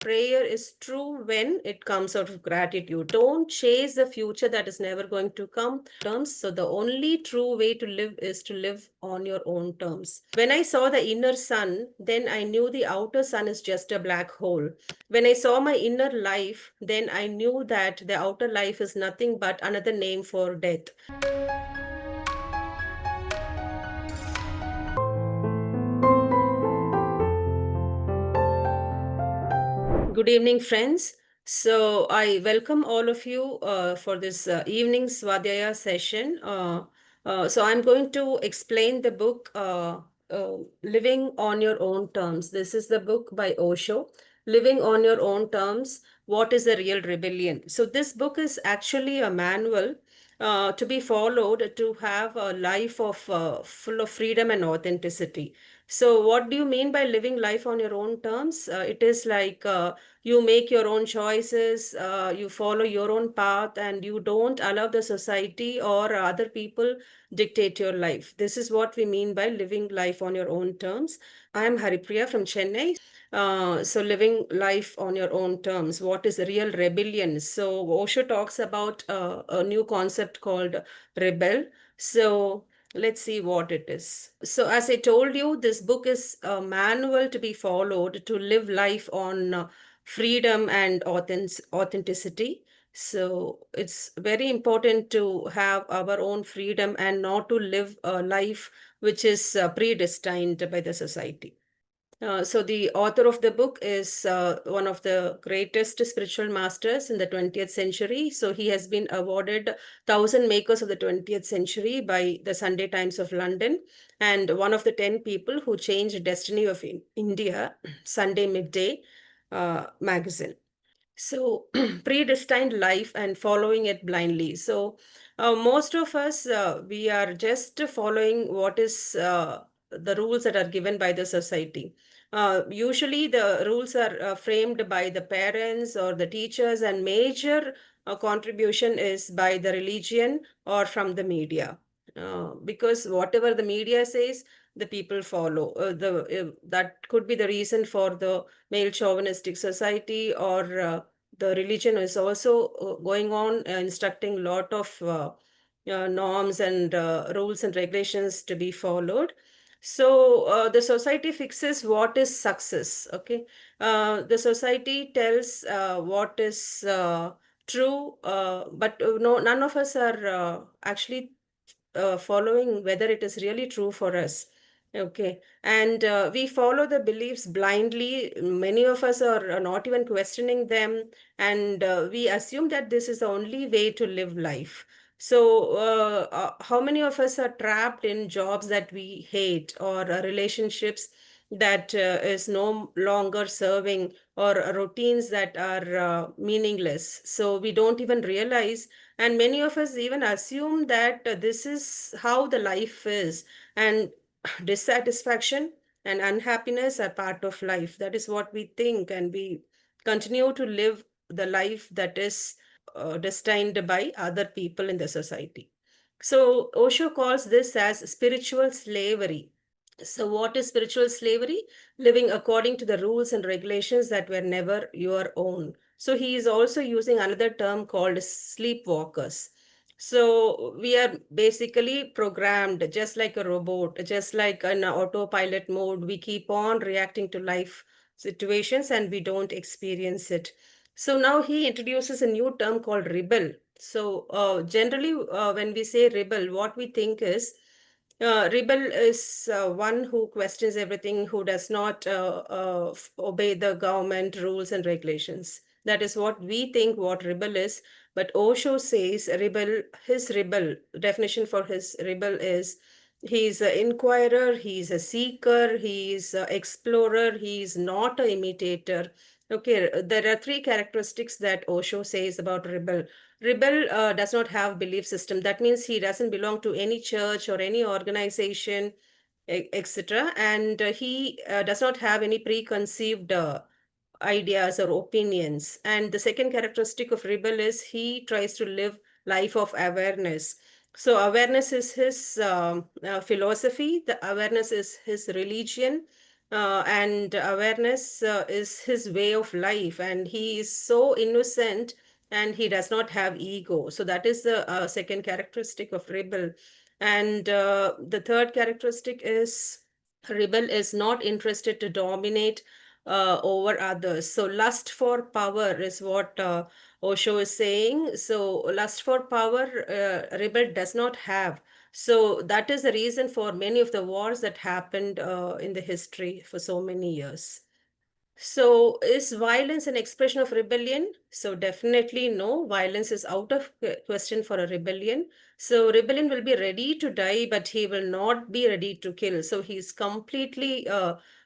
prayer is true when it comes out of gratitude. Don't chase the future that is never going to come terms. So the only true way to live is to live on your own terms. When I saw the inner sun, then I knew the outer sun is just a black hole. When I saw my inner life, then I knew that the outer life is nothing but another name for death. Good evening, friends. So, I welcome all of you for this evening Swadhyaya session. So, I'm going to explain the book Living on Your Own Terms. This is the book by Osho, Living on Your Own Terms. What is a Real Rebellion? So, this book is actually a manual to be followed to have a life of full of freedom and authenticity. So, what do you mean by living life on your own terms? It is like you make your own choices, you follow your own path, and you don't allow the society or other people dictate your life. This is what we mean by living life on your own terms. I am Haripriya from Chennai. So living life on your own terms. What is real rebellion? So Osho talks about a new concept called rebel. So let's see what it is. So, as I told you, this book is a manual to be followed to live life on freedom and authenticity. So, it's very important to have our own freedom and not to live a life which is predestined by the society. So the author of the book is one of the greatest spiritual masters in the 20th century. So he has been awarded 1,000 Makers of the 20th Century by the Sunday Times of London, and one of the 10 people who changed destiny of India, Sunday Midday magazine. So predestined life and following it blindly. So most of us, we are just following what is the rules that are given by the society. Usually the rules are framed by the parents or the teachers, and major contribution is by the religion or from the media. Because whatever the media says, the people follow. That could be the reason for the male chauvinistic society, or the religion is also going on instructing a lot of norms and rules and regulations to be followed. So the society fixes what is success. Okay, the society tells what is true, but no, none of us are actually following whether it is really true for us. Okay, and we follow the beliefs blindly. Many of us are not even questioning them, and we assume that this is the only way to live life. So, how many of us are trapped in jobs that we hate, or relationships that is no longer serving, or routines that are meaningless? So, we don't even realize, and many of us even assume that this is how the life is, and dissatisfaction and unhappiness are part of life. That is what we think, and we continue to live the life that is destined by other people in the society. So Osho calls this as spiritual slavery. So what is spiritual slavery? Living according to the rules and regulations that were never your own. So he is also using another term called sleepwalkers. So we are basically programmed just like a robot, just like an autopilot mode. We keep on reacting to life situations and we don't experience it. So now he introduces a new term called rebel. So generally, when we say rebel, what we think is rebel is one who questions everything, who does not obey the government rules and regulations. That is what we think what rebel is. But Osho says his rebel, definition for his rebel is he's an inquirer, he's a seeker, he's an explorer, he's not an imitator. Okay, there are three characteristics that Osho says about rebel. Rebel does not have belief system. That means he doesn't belong to any church or any organization, etc. And he does not have any preconceived ideas or opinions. And the second characteristic of rebel is he tries to live life of awareness. So awareness is his philosophy. The awareness is his religion. and awareness is his way of life, and he is so innocent, and he does not have ego. So that is the second characteristic of rebel. And the third characteristic is rebel is not interested to dominate over others. So lust for power is what Osho is saying. So lust for power, rebel does not have. So that is the reason for many of the wars that happened in the history for so many years. So, is violence an expression of rebellion? So, definitely no. Violence is out of question for a rebellion. So, rebellion will be ready to die, but he will not be ready to kill. So, he is completely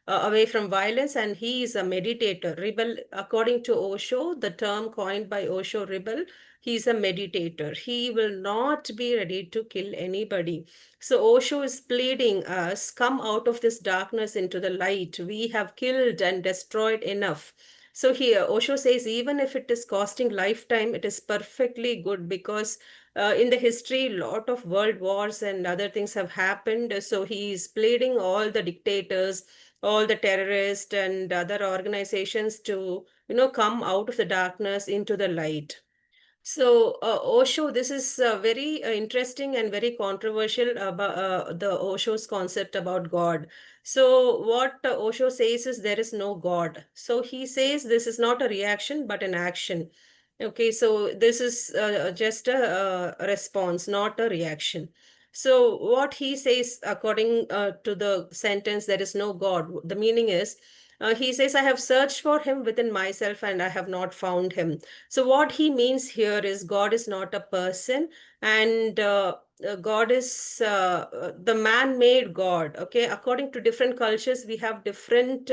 away from violence, and he is a meditator. Rebel, according to Osho, the term coined by Osho, rebel, he is a meditator. He will not be ready to kill anybody. So Osho is pleading us, come out of this darkness into the light. We have killed and destroyed enough. So here Osho says, even if it is costing lifetime, it is perfectly good, because in the history, a lot of world wars and other things have happened. So he is pleading all the dictators, all the terrorists and other organizations to, come out of the darkness into the light. So, Osho, this is very interesting and very controversial about the Osho's concept about God. So, what Osho says is there is no God. So, he says this is not a reaction but an action. Okay, so this is just a response, not a reaction. So, what he says, according to the sentence, there is no God, the meaning is he says, I have searched for him within myself and I have not found him. So, what he means here is God is not a person, and God is the man made God. Okay, according to different cultures, we have different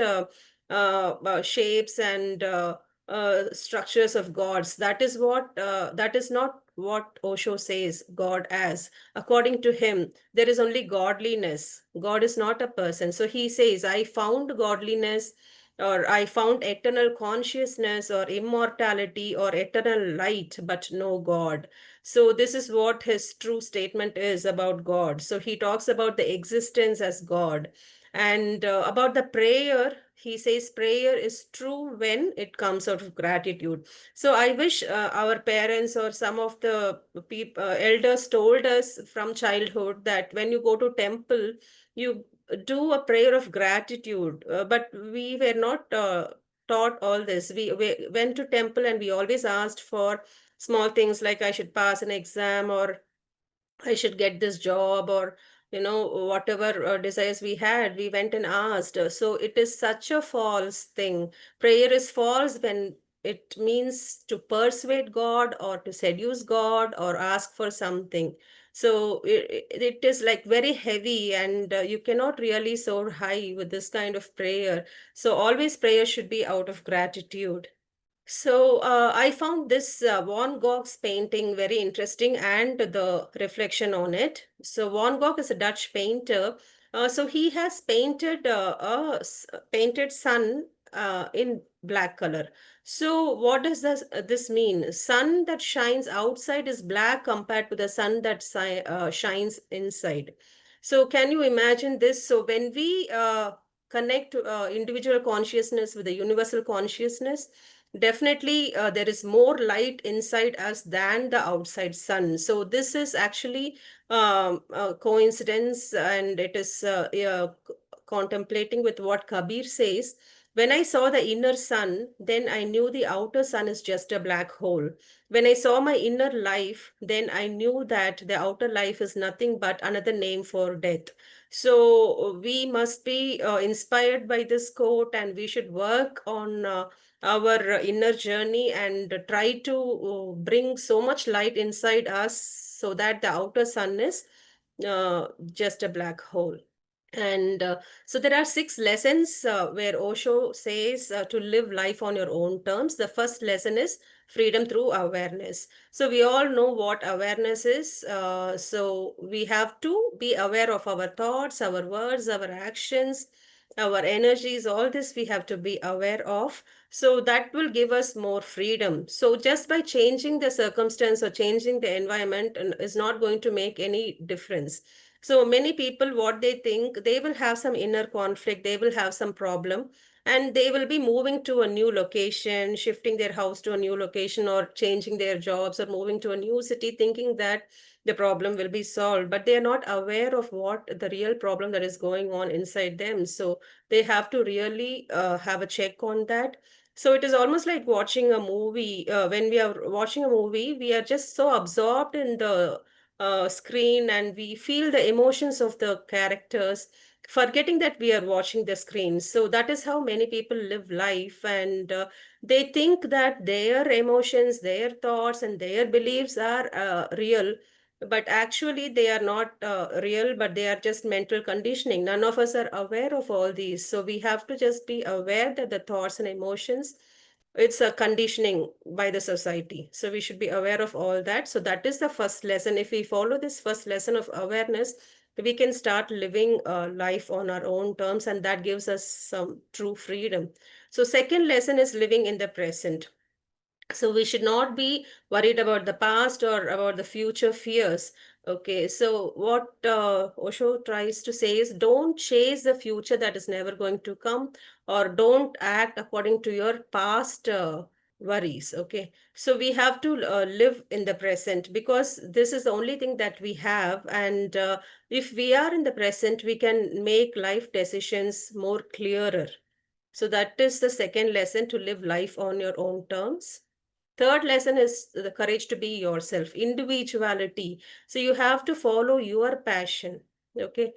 shapes and structures of gods. That is not what Osho says God as. According to him, there is only godliness. God is not a person. So he says, I found godliness, or I found eternal consciousness or immortality or eternal light, but no God. So, this is what his true statement is about God. So, he talks about the existence as God. And about the prayer, he says prayer is true when it comes out of gratitude. So, I wish our parents or some of the elders told us from childhood that when you go to temple, you do a prayer of gratitude, but we were not taught all this. We went to temple and we always asked for small things like I should pass an exam, or I should get this job, or whatever desires we had, we went and asked. So it is such a false thing. Prayer is false when it means to persuade God or to seduce God or ask for something. So it is like very heavy, and you cannot really soar high with this kind of prayer. So always prayer should be out of gratitude. So I found this Van Gogh's painting very interesting, and the reflection on it. So Van Gogh is a Dutch painter. So he has painted painted sun in black color. So what does this mean? Sun that shines outside is black compared to the sun that shines inside. So can you imagine this? So when we connect individual consciousness with the universal consciousness, definitely, there is more light inside us than the outside sun. So this is actually a coincidence, and it is contemplating with what Kabir says. When I saw the inner sun, then I knew the outer sun is just a black hole. When I saw my inner life, then I knew that the outer life is nothing but another name for death. So we must be inspired by this quote, and we should work on our inner journey and try to bring so much light inside us so that the outer sun is just a black hole. And so there are six lessons where Osho says to live life on your own terms. The first lesson is freedom through awareness. So we all know what awareness is. So we have to be aware of our thoughts, our words, our actions, our energies, all this we have to be aware of. So that will give us more freedom. So just by changing the circumstance or changing the environment is not going to make any difference. So many people, what they think, they will have some inner conflict, they will have some problem, and they will be moving to a new location, shifting their house to a new location, or changing their jobs, or moving to a new city, thinking that the problem will be solved, but they are not aware of what the real problem that is going on inside them. So they have to really have a check on that. So it is almost like watching a movie. When we are watching a movie, we are just so absorbed in the screen, and we feel the emotions of the characters, forgetting that we are watching the screen. So that is how many people live life, and they think that their emotions, their thoughts, and their beliefs are real, but actually they are not real, but they are just mental conditioning. None of us are aware of all these, so we have to just be aware that the thoughts and emotions, it's a conditioning by the society, so we should be aware of all that. So that is the first lesson. If we follow this first lesson of awareness, we can start living life on our own terms, and that gives us some true freedom. So second lesson is living in the present. So we should not be worried about the past or about the future fears. Okay, so what Osho tries to say is, don't chase the future that is never going to come, or don't act according to your past worries. Okay, so we have to live in the present, because this is the only thing that we have. And if we are in the present, we can make life decisions more clearer. So that is the second lesson, to live life on your own terms. Third lesson is the courage to be yourself, individuality. So you have to follow your passion. Okay.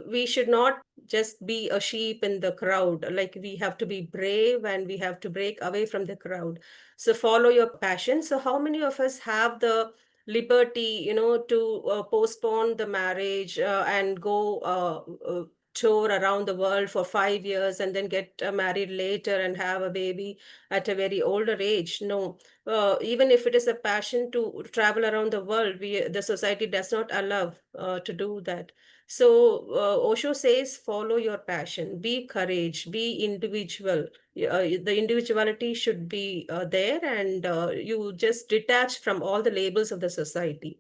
We should not just be a sheep in the crowd. Like, we have to be brave, and we have to break away from the crowd. So follow your passion. So how many of us have the liberty, to postpone the marriage and go tour around the world for 5 years, and then get married later and have a baby at a very older age? No. Even if it is a passion to travel around the world, the society does not allow to do that. So Osho says, follow your passion, be courage, be individual. The individuality should be there, and you just detach from all the labels of the society.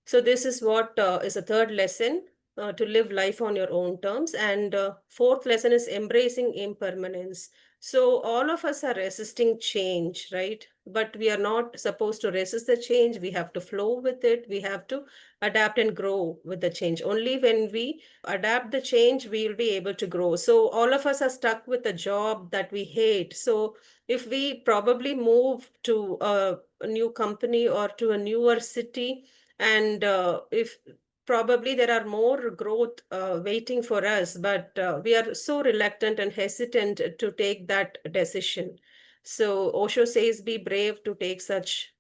So this is what is a third lesson, to live life on your own terms. And fourth lesson is embracing impermanence. So all of us are resisting change, right? But we are not supposed to resist the change. We have to flow with it. We have to adapt and grow with the change. Only when we adapt the change, we will be able to grow. So all of us are stuck with a job that we hate. So if we probably move to a new company or to a newer city, and if probably there are more growth waiting for us, but we are so reluctant and hesitant to take that decision. So Osho says, be brave to take such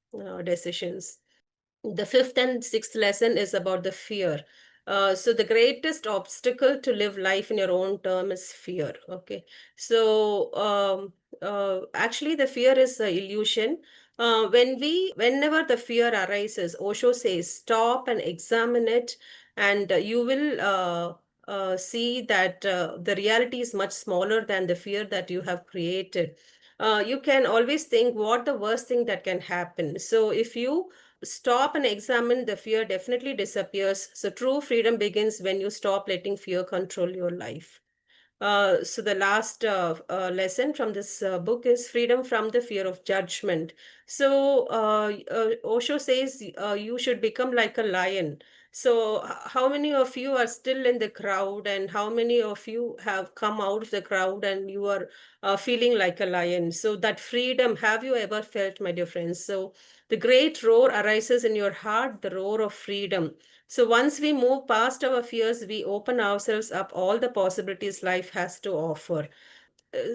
decisions. The fifth and sixth lesson is about the fear. So the greatest obstacle to live life in your own term is fear. Okay. So actually the fear is an illusion. Whenever the fear arises, Osho says, stop and examine it, and you will see that the reality is much smaller than the fear that you have created. You can always think what the worst thing that can happen. So if you stop and examine, the fear definitely disappears. So true freedom begins when you stop letting fear control your life. So the last lesson from this book is freedom from the fear of judgment. So Osho says you should become like a lion. So how many of you are still in the crowd, and how many of you have come out of the crowd and you are feeling like a lion? So that freedom, have you ever felt, my dear friends? So the great roar arises in your heart, the roar of freedom. So once we move past our fears, we open ourselves up all the possibilities life has to offer.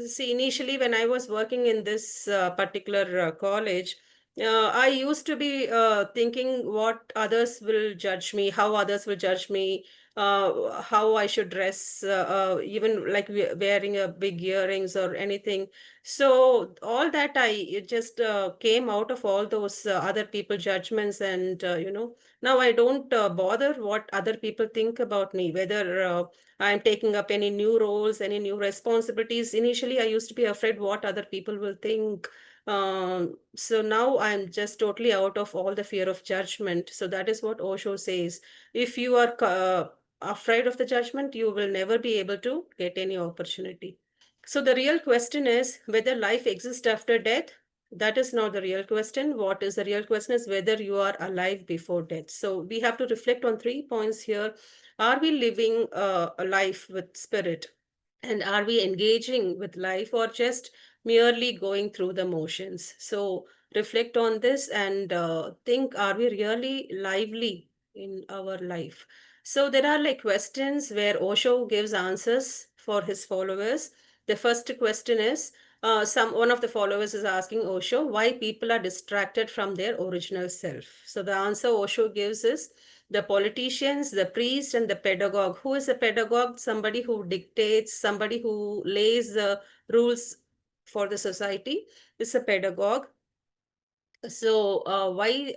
See, initially when I was working in this particular college, I used to be thinking what others will judge me, how others will judge me, how I should dress, even like wearing a big earrings or anything. So all that I it just came out of all those other people judgments, and now I don't bother what other people think about me, whether I'm taking up any new roles, any new responsibilities. Initially, I used to be afraid what other people will think. So now I'm just totally out of all the fear of judgment. So that is what Osho says. If you are afraid of the judgment, you will never be able to get any opportunity. So the real question is whether life exists after death. That is not the real question. What is the real question is whether you are alive before death. So we have to reflect on 3 points here. Are we living a life with spirit? And are we engaging with life or just merely going through the motions? So reflect on this and think, are we really lively in our life? So there are like questions where Osho gives answers for his followers. The first question is, some one of the followers is asking Osho why people are distracted from their original self. So the answer Osho gives is, the politicians, the priest, and the pedagogue. Who is a pedagogue? Somebody who dictates, somebody who lays the rules for the society is a pedagogue. So why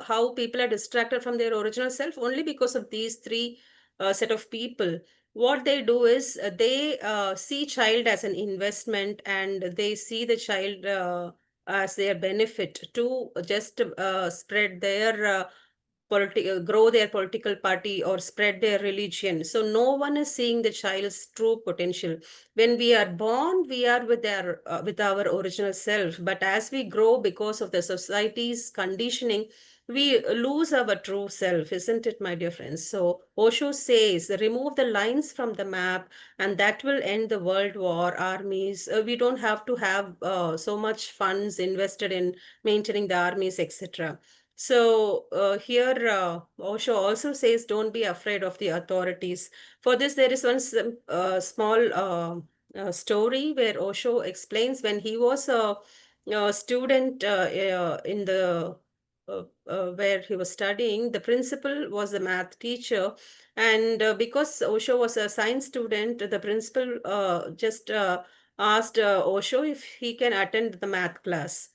how people are distracted from their original self? Only because of these three set of people. What they do is they see child as an investment, and they see the child as their benefit to just spread their grow their political party or spread their religion. So no one is seeing the child's true potential. When we are born, we are with our original self, but as we grow because of the society's conditioning, we lose our true self, isn't it, my dear friends? So Osho says remove the lines from the map, and that will end the world war, armies. We don't have to have so much funds invested in maintaining the armies, etc. So here, Osho also says, don't be afraid of the authorities. For this, there is one small story where Osho explains when he was a student in the where he was studying, the principal was a math teacher. And because Osho was a science student, the principal just asked Osho if he can attend the math class.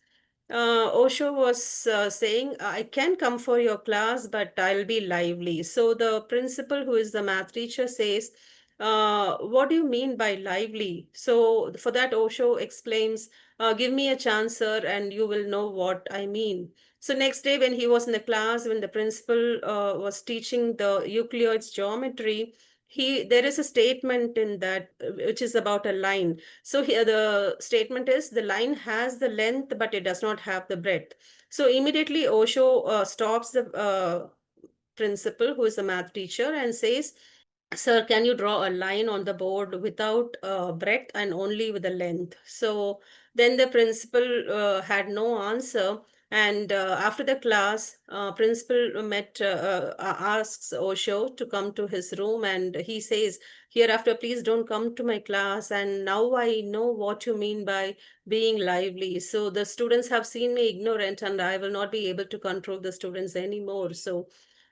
Osho was saying, I can come for your class, but I'll be lively. So the principal, who is the math teacher, says, what do you mean by lively? So for that, Osho explains, give me a chance, sir, and you will know what I mean. So next day, when he was in the class, when the principal was teaching the Euclid's geometry, there is a statement in that which is about a line. So here the statement is, the line has the length, but it does not have the breadth. So immediately Osho stops the principal, who is a math teacher, and says, sir, can you draw a line on the board without breadth and only with the length? So then the principal had no answer. And after the class, principal asks Osho to come to his room, and he says, hereafter, please don't come to my class. And now I know what you mean by being lively. So the students have seen me ignorant, and I will not be able to control the students anymore. So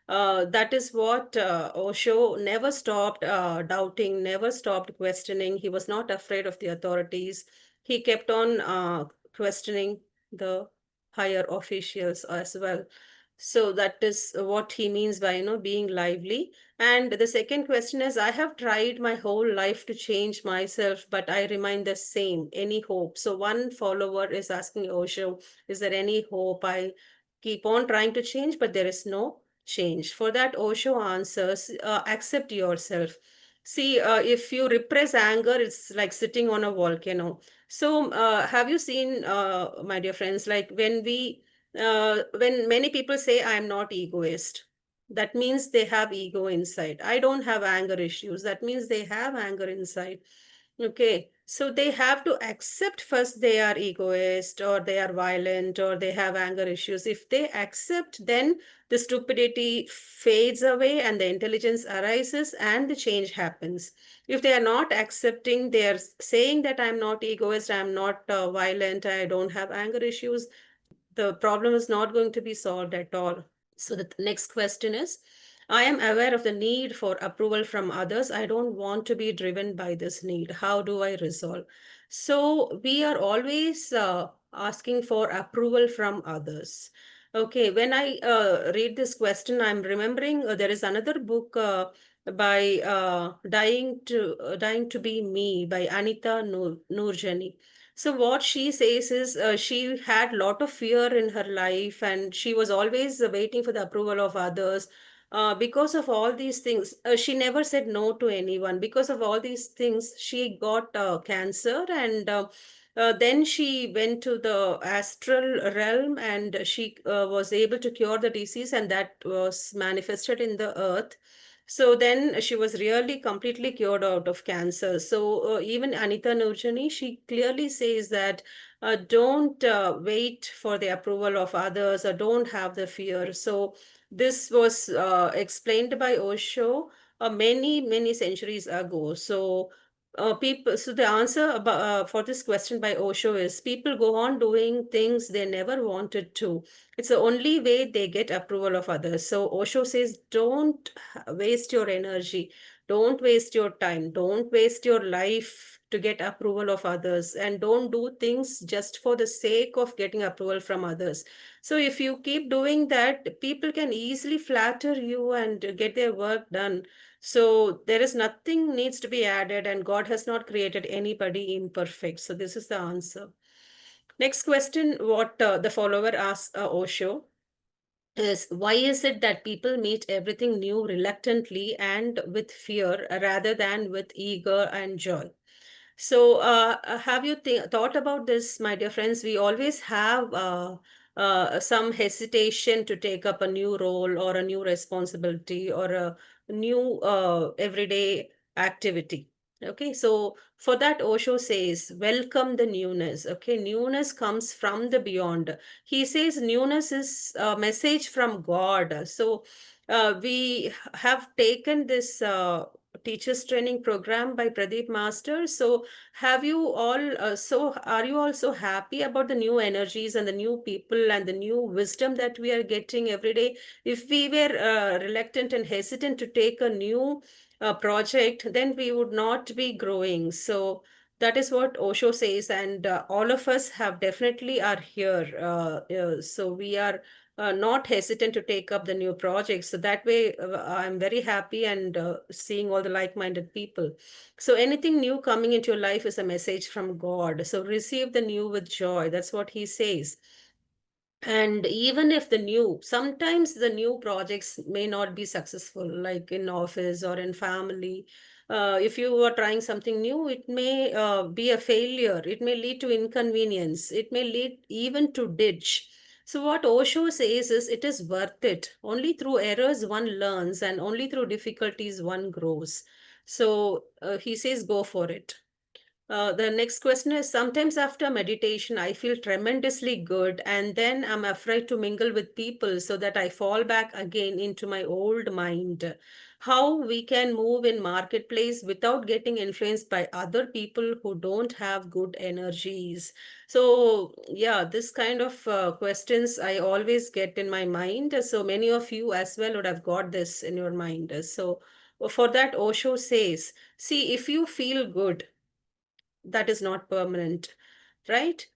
that is what Osho never stopped doubting, never stopped questioning. He was not afraid of the authorities. He kept on questioning the higher officials as well. So that is what he means by, being lively. And the second question is, I have tried my whole life to change myself, but I remain the same. Any hope? So one follower is asking Osho, is there any hope? I keep on trying to change, but there is no change. For that, Osho answers, accept yourself. See, if you repress anger, it's like sitting on a volcano. So, have you seen, my dear friends, like when many people say, I'm not egoist, that means they have ego inside. I don't have anger issues. That means they have anger inside. Okay, so they have to accept first they are egoist or they are violent or they have anger issues. If they accept, then the stupidity fades away and the intelligence arises and the change happens. If they are not accepting, they are saying that I'm not egoist, I'm not violent, I don't have anger issues, the problem is not going to be solved at all. So the next question is, I am aware of the need for approval from others. I don't want to be driven by this need. How do I resolve? So we are always asking for approval from others. Okay, when I read this question, I'm remembering there is another book by Dying to Be Me by Anita Noorjani. So what she says is she had lot of fear in her life, and she was always waiting for the approval of others. Because of all these things, she never said no to anyone. Because of all these things, she got cancer, and then she went to the astral realm, and she was able to cure the disease, and that was manifested in the earth. So then she was really completely cured out of cancer. So even Anita Nurjani, she clearly says that don't wait for the approval of others, or don't have the fear. So this was explained by Osho many centuries ago. So so the answer for this question by Osho is people go on doing things they never wanted to. It's the only way they get approval of others. So Osho says, don't waste your energy, don't waste your time, don't waste your life to get approval of others, and don't do things just for the sake of getting approval from others. So if you keep doing that, people can easily flatter you and get their work done. So there is nothing needs to be added, and God has not created anybody imperfect. So this is the answer. Next question, what the follower asks Osho is, why is it that people meet everything new reluctantly and with fear rather than with eager and joy? So, have you thought about this, my dear friends? We always have some hesitation to take up a new role or a new responsibility or a new everyday activity. Okay, so for that, Osho says, welcome the newness. Okay, newness comes from the beyond. He says newness is a message from God. So, we have taken this teachers training program by Pradeep Master. So have you all, so are you also happy about the new energies and the new people and the new wisdom that we are getting every day? If we were reluctant and hesitant to take a new project, then we would not be growing. So that is what Osho says, and all of us have definitely are here. So we are not hesitant to take up the new projects. So that way, I'm very happy and seeing all the like-minded people. So anything new coming into your life is a message from God. So receive the new with joy. That's what he says. And even if sometimes the new projects may not be successful, like in office or in family. If you are trying something new, it may be a failure. It may lead to inconvenience. It may lead even to ditch. So what Osho says is it is worth it. Only through errors one learns, and only through difficulties one grows. So he says go for it. The next question is, sometimes after meditation, I feel tremendously good, and then I'm afraid to mingle with people so that I fall back again into my old mind. How we can move in marketplace without getting influenced by other people who don't have good energies. So, yeah, this kind of questions I always get in my mind. So many of you as well would have got this in your mind. So, for that, Osho says, see, if you feel good, that is not permanent, right?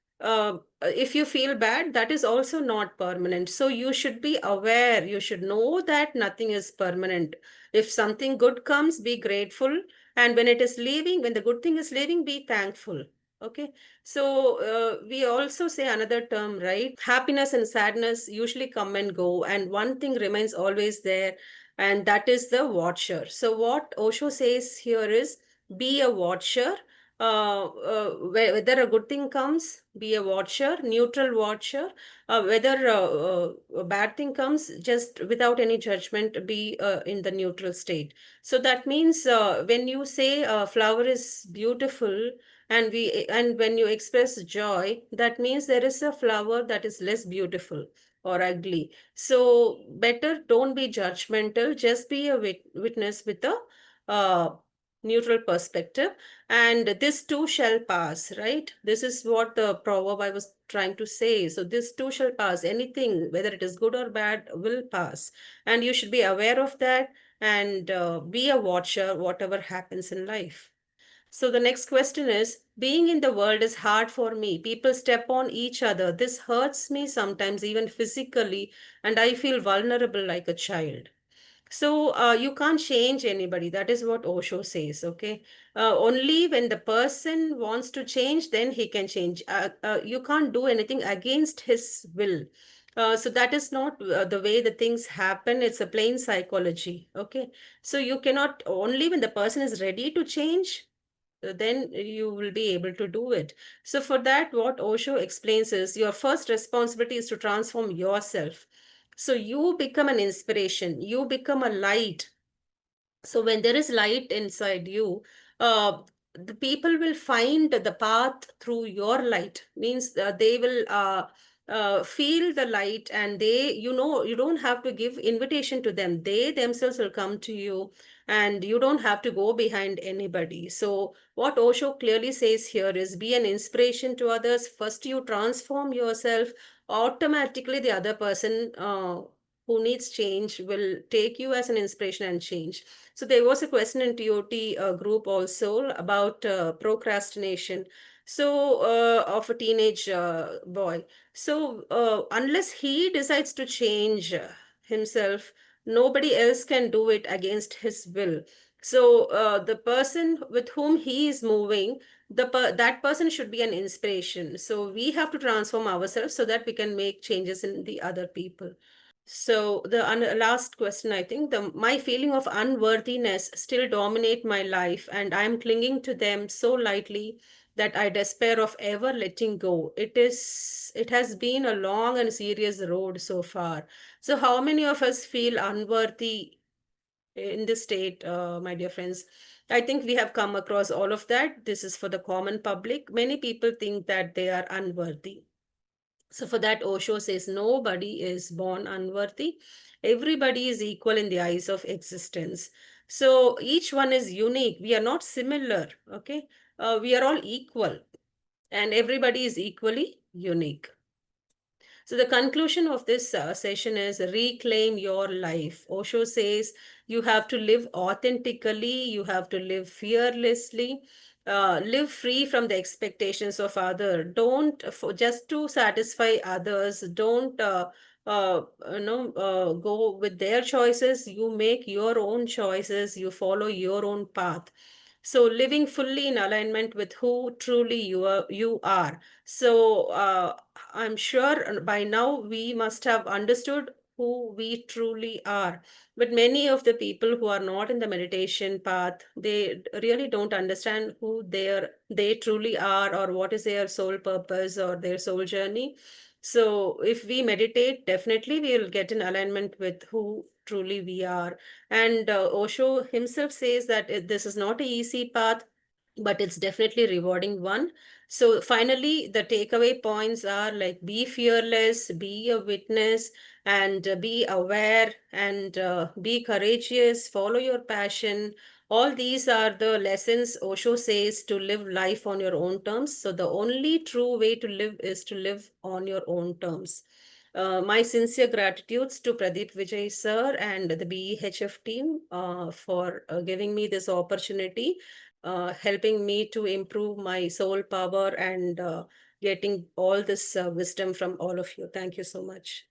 If you feel bad, that is also not permanent. So you should be aware, you should know that nothing is permanent. If something good comes, be grateful. And when it is leaving, when the good thing is leaving, be thankful. Okay. So we also say another term, right? Happiness and sadness usually come and go, and one thing remains always there, and that is the watcher. So what Osho says here is, be a watcher. Whether a good thing comes, be a watcher, neutral watcher. Whether a bad thing comes, just without any judgment, be in the neutral state. So that means when you say a flower is beautiful, and when you express joy, that means there is a flower that is less beautiful or ugly. So better don't be judgmental, just be a witness with a neutral perspective, and this too shall pass, right? This is what the proverb I was trying to say. So this too shall pass. Anything, whether it is good or bad, will pass, and you should be aware of that, and be a watcher whatever happens in life. So the next question is, being in the world is hard for me. People step on each other. This hurts me sometimes, even physically, and I feel vulnerable like a child. So you can't change anybody. That is what Osho says. Okay. Only when the person wants to change, then he can change. You can't do anything against his will. So that is not the way the things happen. It's a plain psychology. Okay. So you cannot, only when the person is ready to change, then you will be able to do it. So for that, what Osho explains is your first responsibility is to transform yourself. So you become an inspiration, you become a light. So when there is light inside you, the people will find the path through your light. Means they will feel the light, and they, you don't have to give invitation to them. They themselves will come to you, and you don't have to go behind anybody. So what Osho clearly says here is, be an inspiration to others. First you transform yourself, automatically the other person who needs change will take you as an inspiration and change. So there was a question in TOT group also about procrastination. So of a teenage boy. So unless he decides to change himself, nobody else can do it against his will. So the person with whom he is moving, that person should be an inspiration. So we have to transform ourselves so that we can make changes in the other people. So the last question, I think, the my feeling of unworthiness still dominate my life, and I am clinging to them so lightly that I despair of ever letting go. It has been a long and serious road so far. So how many of us feel unworthy in this state, my dear friends? I think we have come across all of that. This is for the common public. Many people think that they are unworthy. So for that, Osho says nobody is born unworthy. Everybody is equal in the eyes of existence. So each one is unique. We are not similar. Okay. We are all equal, and everybody is equally unique. So the conclusion of this session is reclaim your life. Osho says you have to live authentically, you have to live fearlessly, live free from the expectations of other. Don't just to satisfy others. Don't go with their choices. You make your own choices. You follow your own path. So living fully in alignment with who truly you are. So I'm sure by now we must have understood who we truly are. But many of the people who are not in the meditation path, they really don't understand who they truly are, or what is their soul purpose or their soul journey. So if we meditate, definitely we will get in alignment with who truly we are. And Osho himself says that this is not an easy path, but it's definitely rewarding one. So finally, the takeaway points are like, be fearless, be a witness, and be aware, and be courageous, follow your passion. All these are the lessons Osho says to live life on your own terms. So the only true way to live is to live on your own terms. My sincere gratitudes to Pradeep Vijay sir and the BEHF team for giving me this opportunity, helping me to improve my soul power, and getting all this wisdom from all of you. Thank you so much.